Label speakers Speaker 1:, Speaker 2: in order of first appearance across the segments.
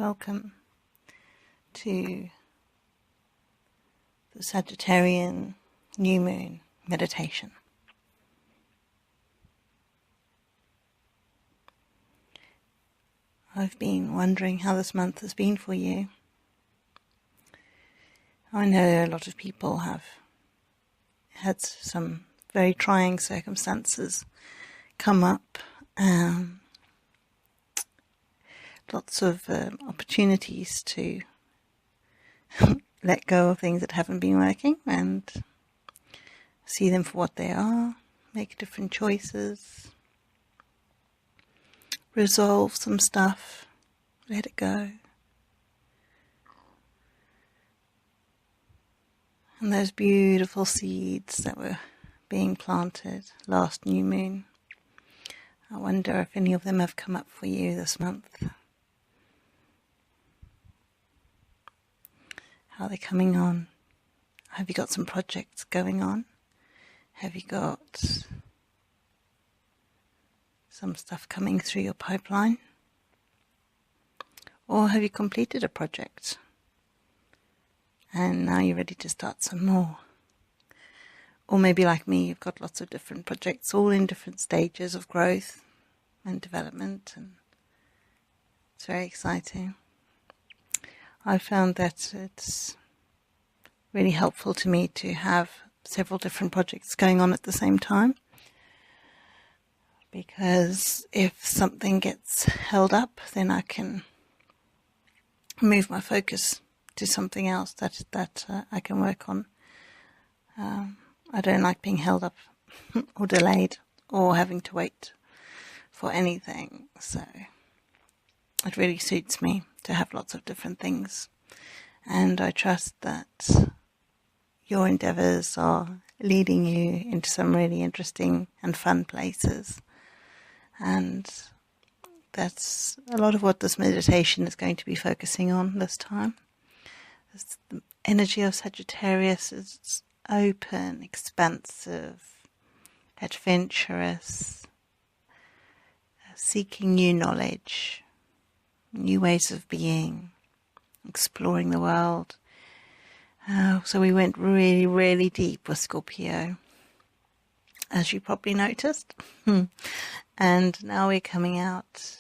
Speaker 1: Welcome to the Sagittarian new moon meditation. I've been wondering how this month has been for you. I know a lot of people have had some very trying circumstances come up. Lots of opportunities to let go of things that haven't been working and see them for what they are, make different choices, resolve some stuff, let it go. And those beautiful seeds that were being planted last new moon, I wonder if any of them have come up for you this month. How are they coming on? Have you got some projects going on? Have you got some stuff coming through your pipeline? Or have you completed a project and now you're ready to start some more? Or maybe like me, you've got lots of different projects all in different stages of growth and development, and it's very exciting. I found that it's really helpful to me to have several different projects going on at the same time, because if something gets held up, then I can move my focus to something else that I can work on. I don't like being held up or delayed or having to wait for anything, so it really suits me to have lots of different things, and I trust that your endeavours are leading you into some really interesting and fun places, and that's a lot of what this meditation is going to be focusing on this time. The energy of Sagittarius is open, expansive, adventurous, seeking new knowledge, new ways of being, exploring the world. So we went really, really deep with Scorpio, as you probably noticed. And now we're coming out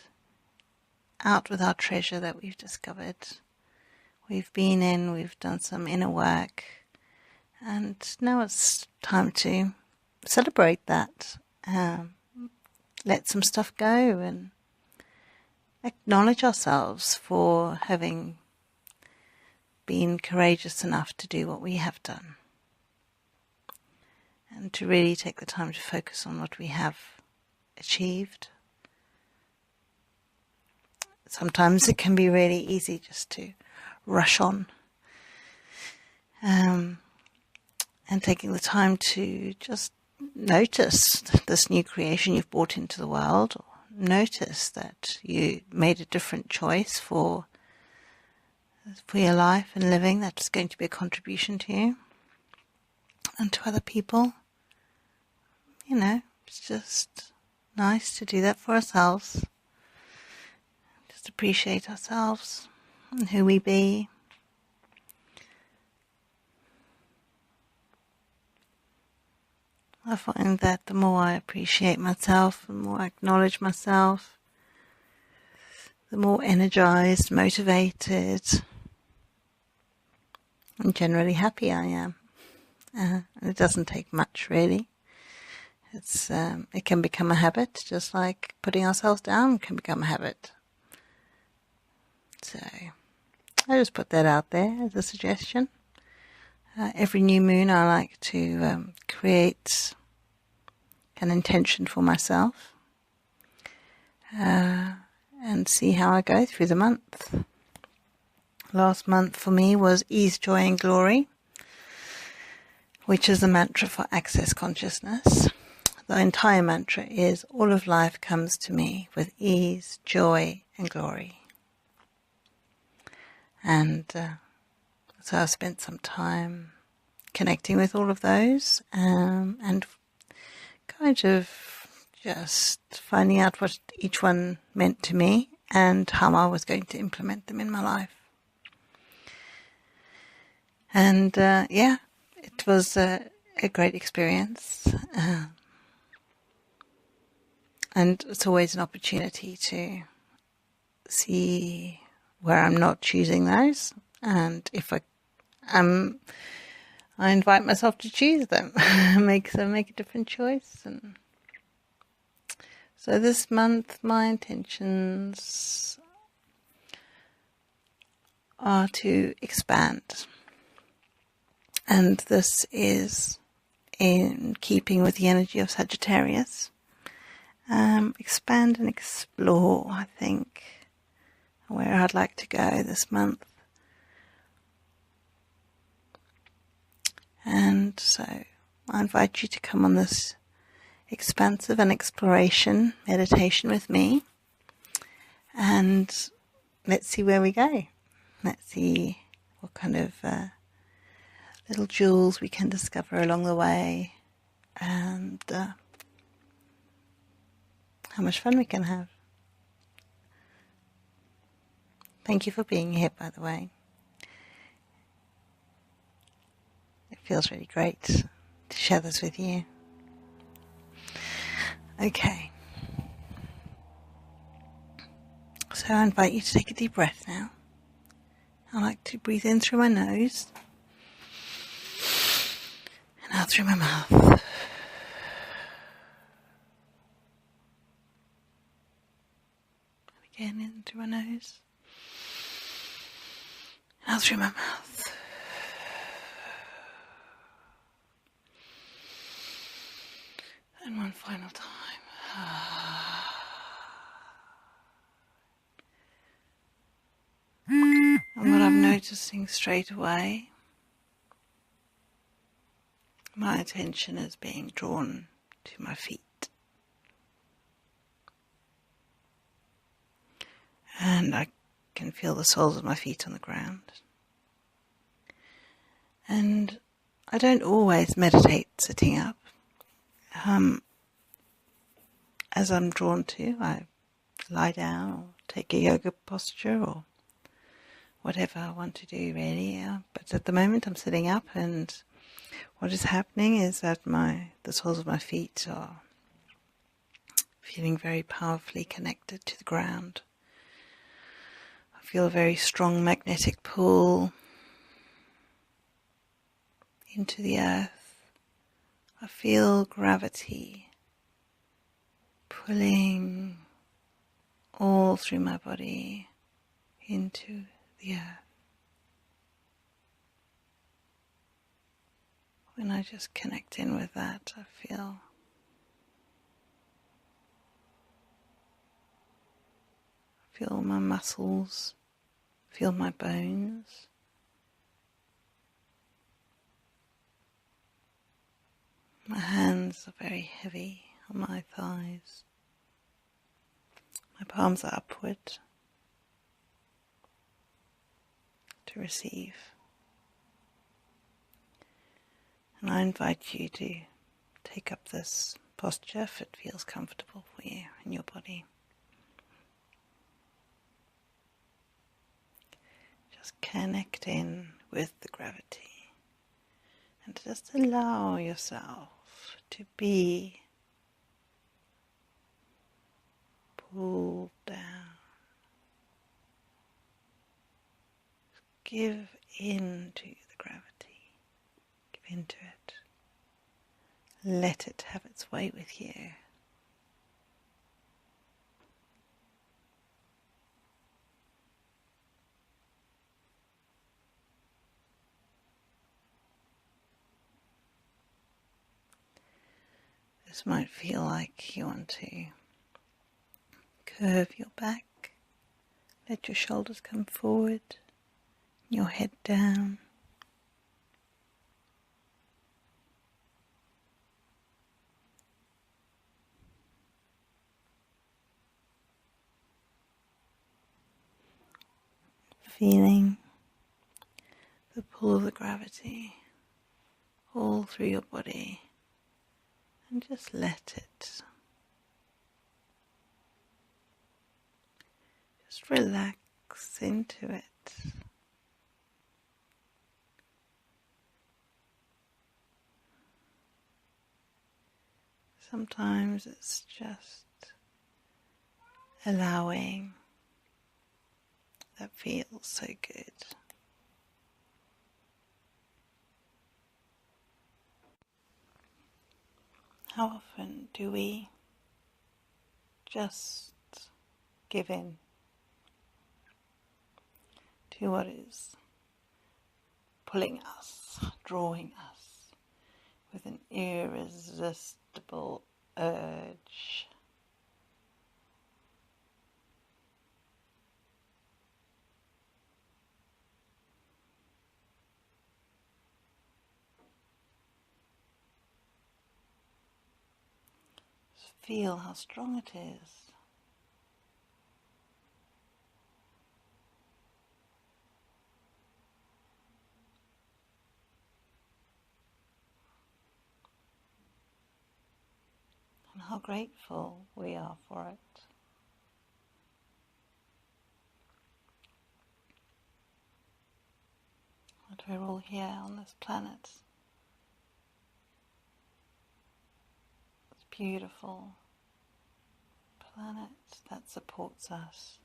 Speaker 1: with our treasure that we've discovered. We've been in, we've done some inner work, and now it's time to celebrate that. Let some stuff go and acknowledge ourselves for having been courageous enough to do what we have done, and to really take the time to focus on what we have achieved. Sometimes it can be really easy just to rush on, and taking the time to just notice this new creation you've brought into the world, or notice that you made a different choice for your life and living that's going to be a contribution to you and to other people. You know, it's just nice to do that for ourselves. Just appreciate ourselves and who we be. I find that the more I appreciate myself, the more I acknowledge myself, the more energized, motivated, and generally happy I am. And it doesn't take much, really. It can become a habit, just like putting ourselves down can become a habit. So I just put that out there as a suggestion. Every new moon I like to create an intention for myself and see how I go through the month. Last month for me was Ease, Joy and Glory, which is the mantra for Access Consciousness. The entire mantra is, all of life comes to me with ease, joy and glory. And so I spent some time connecting with all of those, and kind of just finding out what each one meant to me, and how I was going to implement them in my life. And it was a great experience. And it's always an opportunity to see where I'm not choosing those, and if I invite myself to choose them, make a different choice. And so this month, my intentions are to expand, and this is in keeping with the energy of Sagittarius. Expand and explore, I think, where I'd like to go this month. And so I invite you to come on this expansive and exploration meditation with me, and let's see where we go. Let's see what kind of little jewels we can discover along the way, and how much fun we can have. Thank you for being here, by the way. It feels really great to share this with you. Okay. So I invite you to take a deep breath now. I like to breathe in through my nose and out through my mouth. Again, in through my nose, out through my mouth. And one final time. And what I'm noticing straight away, my attention is being drawn to my feet. And I can feel the soles of my feet on the ground. And I don't always meditate sitting up. As I'm drawn to, I lie down or take a yoga posture or whatever I want to do, really. But at the moment I'm sitting up, and what is happening is that the soles of my feet are feeling very powerfully connected to the ground. I feel a very strong magnetic pull into the earth. I feel gravity pulling all through my body into the earth. When I just connect in with that, I feel my muscles, feel my bones. My hands are very heavy on my thighs. My palms are upward to receive. And I invite you to take up this posture if it feels comfortable for you in your body. Just connect in with the gravity and just allow yourself to be pulled down. Give in to the gravity. Give into it. Let it have its way with you. This might feel like you want to curve your back, let your shoulders come forward, your head down. Feeling the pull of the gravity all through your body, and just let it. relax into it. Sometimes it's just allowing that feels so good. How often do we just give in to what is pulling us, drawing us with an irresistible urge? Just feel how strong it is. And how grateful we are for it. That we're all here on this planet. This beautiful planet that supports us,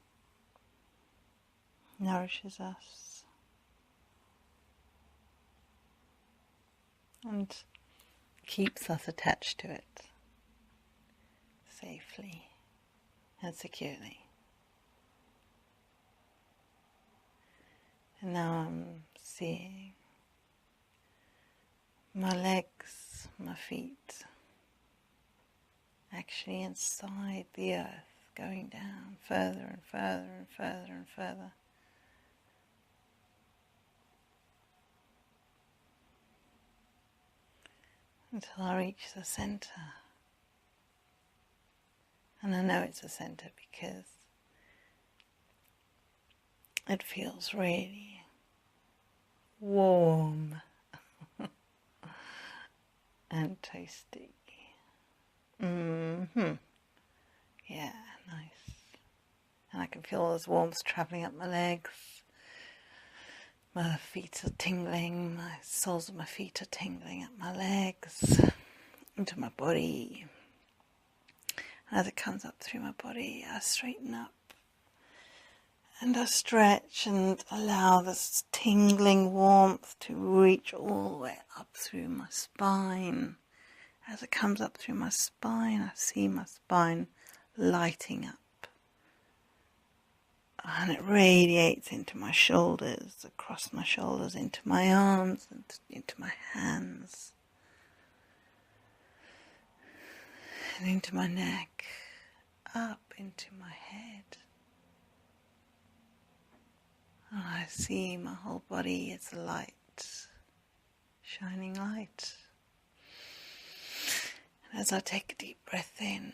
Speaker 1: nourishes us, and keeps us attached to it safely and securely. And now I'm seeing my legs, my feet, actually inside the earth, going down further and further and further and further. Until I reach the center. And I know it's a center because it feels really warm and toasty. Yeah, nice. And I can feel all this warmth travelling up my legs. My feet are tingling, my soles of my feet are tingling up my legs, into my body. And as it comes up through my body, I straighten up and I stretch and allow this tingling warmth to reach all the way up through my spine. As it comes up through my spine, I see my spine lighting up. And it radiates into my shoulders, across my shoulders, into my arms, and into my hands, and into my neck, up into my head. And I see my whole body as light, shining light. And as I take a deep breath in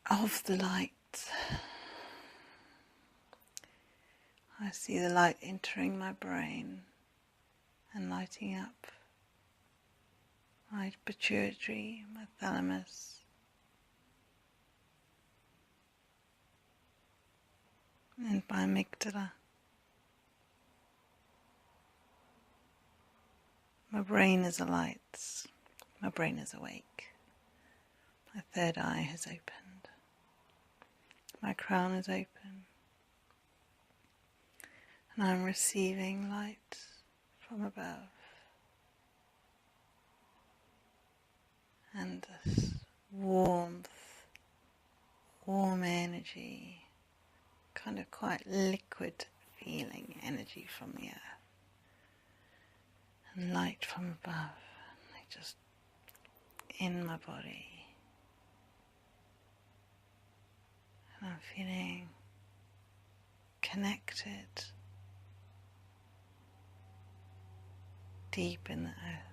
Speaker 1: of the light, I see the light entering my brain and lighting up my pituitary, my thalamus, and my amygdala. My brain is alight, my brain is awake, my third eye has opened, my crown is open, and I'm receiving light from above. And this warmth, warm energy, kind of quite liquid feeling energy from the earth, and light from above, like just in my body. And I'm feeling connected deep in the earth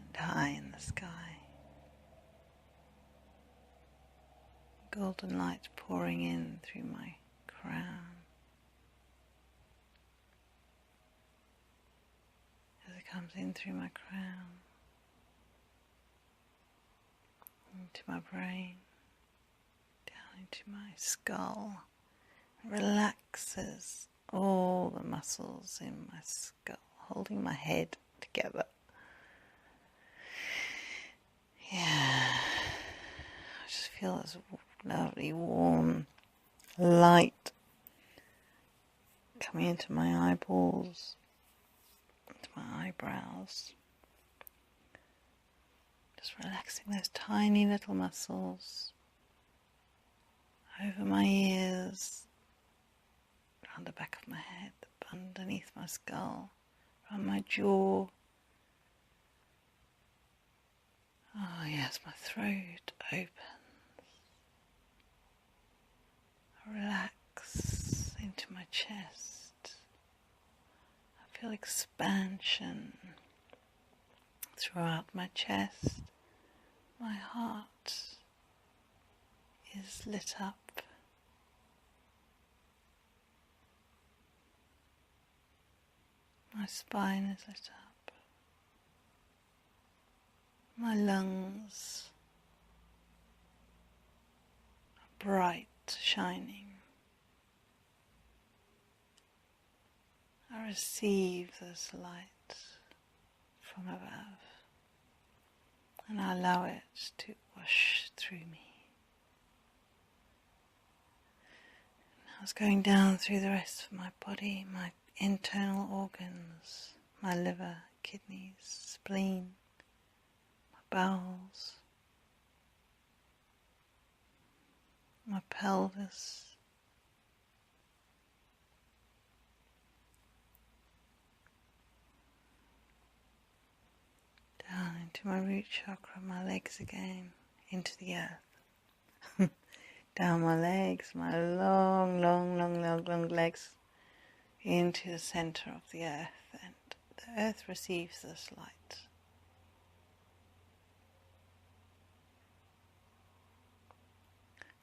Speaker 1: and high in the sky. Golden light pouring in through my crown as it comes in through my crown into my brain, down into my skull. Relaxes all the muscles in my skull, holding my head together. Yeah, I just feel this lovely warm light coming into my eyeballs, into my eyebrows. Just relaxing those tiny little muscles over my ears, around the back of my head, underneath my skull, around my jaw. Oh yes, my throat opens. I relax into my chest. I feel expansion throughout my chest. My heart is lit up. My spine is lit up. My lungs are bright, shining. I receive this light from above, and I allow it to wash through me. Now it's going down through the rest of my body, my internal organs, my liver, kidneys, spleen, my bowels, my pelvis, down into my root chakra, my legs again, into the earth. Down my legs, my long legs, into the center of the earth, and the earth receives this light.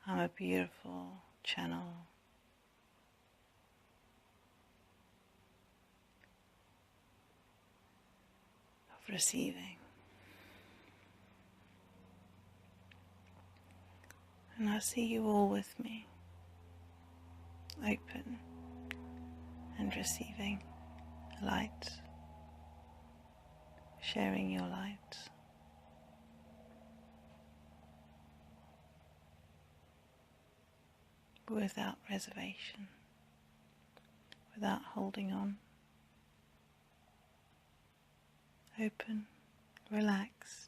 Speaker 1: I'm a beautiful channel of receiving. And I see you all with me, open and receiving light, sharing your light. Without reservation, without holding on. Open, relaxed.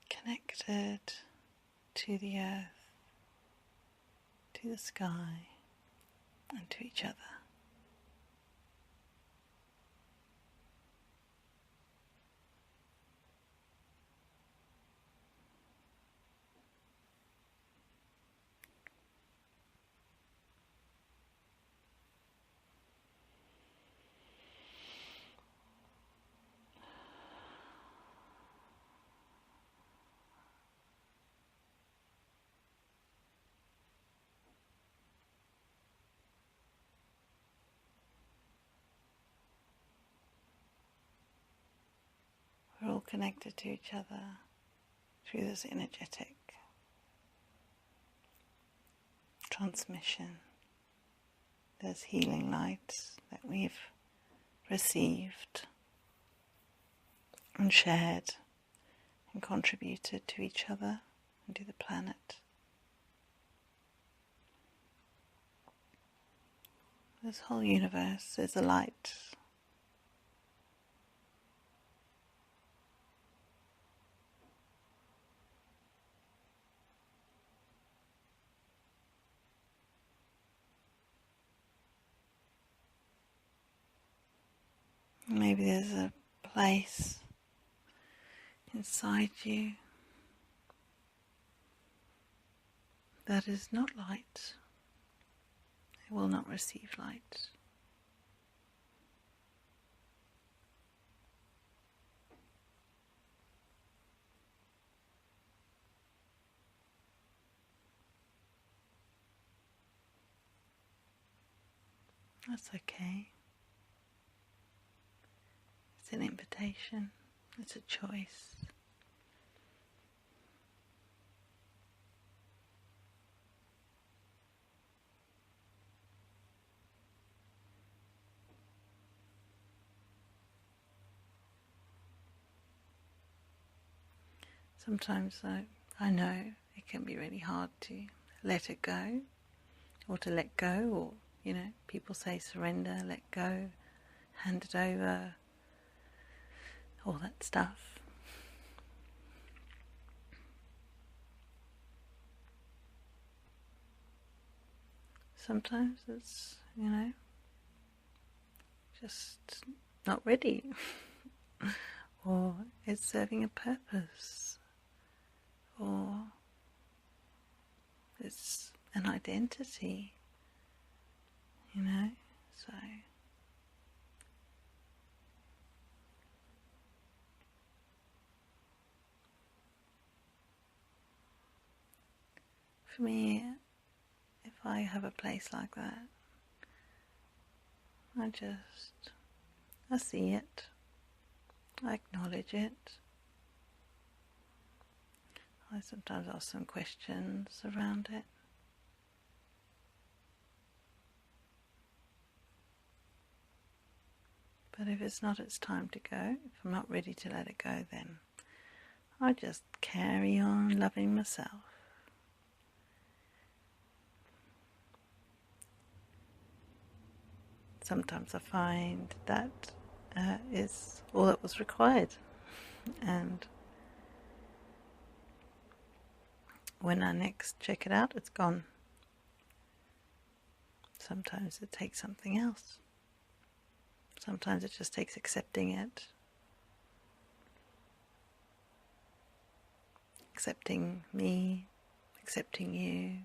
Speaker 1: Connected to the earth, to the sky, and to each other. We're all connected to each other through this energetic transmission, this healing light that we've received and shared and contributed to each other and to the planet. This whole universe is a light. Maybe there's a place inside you that is not light. It will not receive light. That's okay. It's an invitation. It's a choice. Sometimes I know it can be really hard to let it go, or to let go, or, people say surrender, let go, hand it over, all that stuff. Sometimes it's, just not ready, or it's serving a purpose, or it's an identity, so for me, if I have a place like that, I see it, I acknowledge it. I sometimes ask some questions around it. But if it's not its time to go, if I'm not ready to let it go, then I just carry on loving myself. Sometimes I find that is all that was required, and when I next check it out, it's gone. Sometimes it takes something else. Sometimes it just takes accepting it, accepting me, accepting you.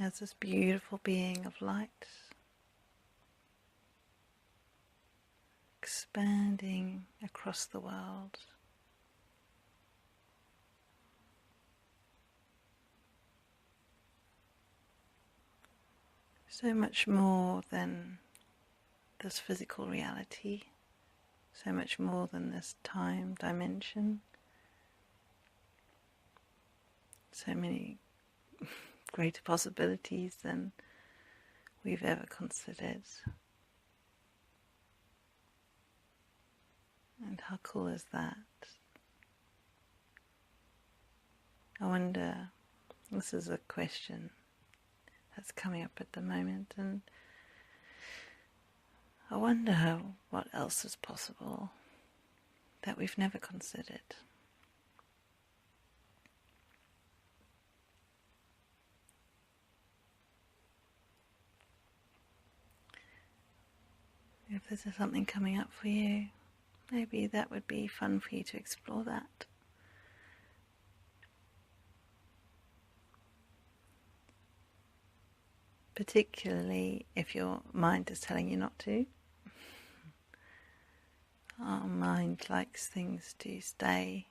Speaker 1: As this beautiful being of light, expanding across the world. So much more than this physical reality, so much more than this time dimension, so many greater possibilities than we've ever considered. And how cool is that? I wonder, this is a question that's coming up at the moment, and I wonder what else is possible that we've never considered. If there's something coming up for you, maybe that would be fun for you to explore that. Particularly if your mind is telling you not to. Our mind likes things to stay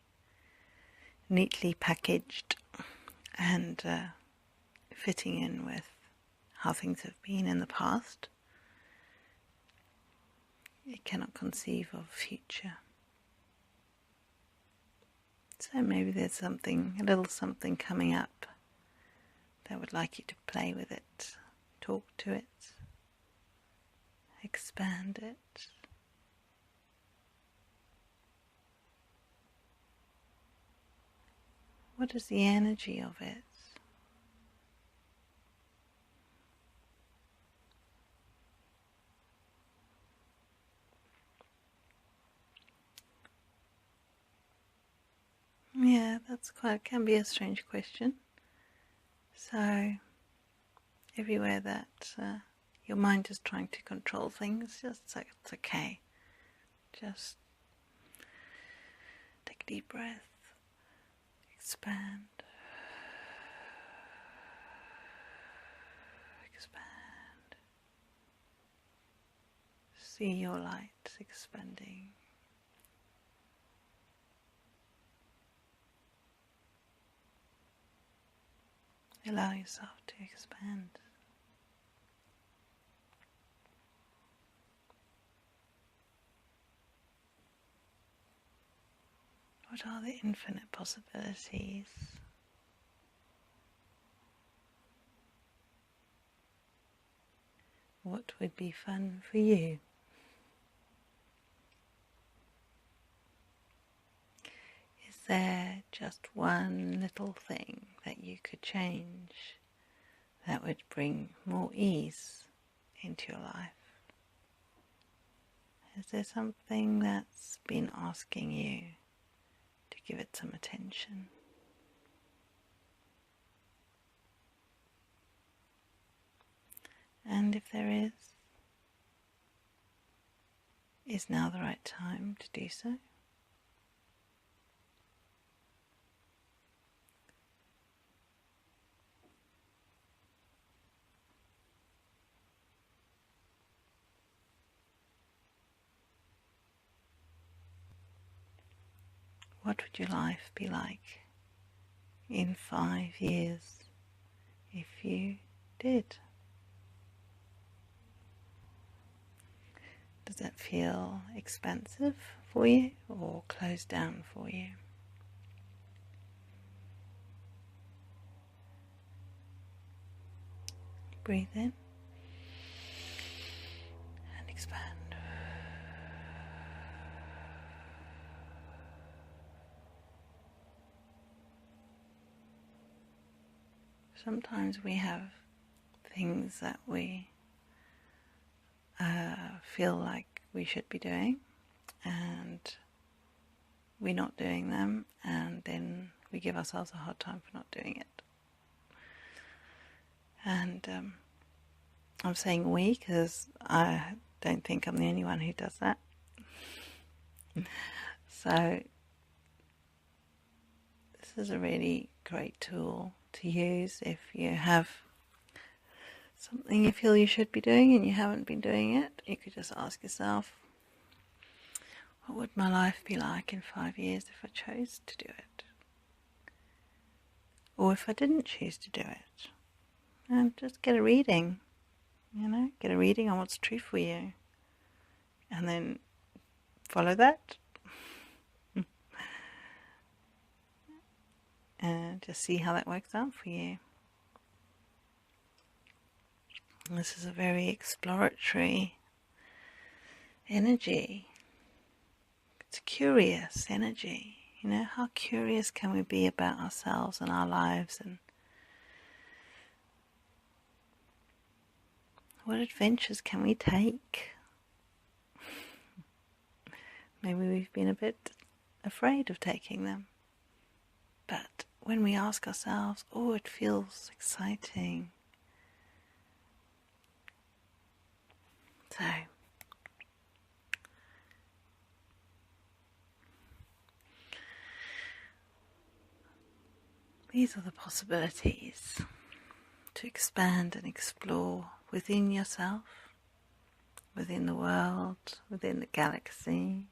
Speaker 1: neatly packaged and fitting in with how things have been in the past. It cannot conceive of future. So maybe there's a little something coming up that would like you to play with it, talk to it, expand it. What is the energy of it? Yeah, can be a strange question. So, everywhere that your mind is trying to control things, it's okay. Just take a deep breath, expand, expand. See your light expanding. Allow yourself to expand. What are the infinite possibilities? What would be fun for you? Is there just one little thing that you could change that would bring more ease into your life? Is there something that's been asking you to give it some attention? And if there is now the right time to do so? What would your life be like in 5 years if you did? Does that feel expansive for you or closed down for you? Breathe in and expand. Sometimes we have things that we feel like we should be doing, and we're not doing them, and then we give ourselves a hard time for not doing it. And I'm saying we because I don't think I'm the only one who does that. So this is a really great tool to use if you have something you feel you should be doing and you haven't been doing it. You could just ask yourself, what would my life be like in 5 years if I chose to do it? Or if I didn't choose to do it? And just get a reading, get a reading on what's true for you. And then follow that. And just see how that works out for you. This is a very exploratory energy. It's a curious energy. How curious can we be about ourselves and our lives, and what adventures can we take? Maybe we've been a bit afraid of taking them. But when we ask ourselves, it feels exciting. So, these are the possibilities to expand and explore within yourself, within the world, within the galaxy,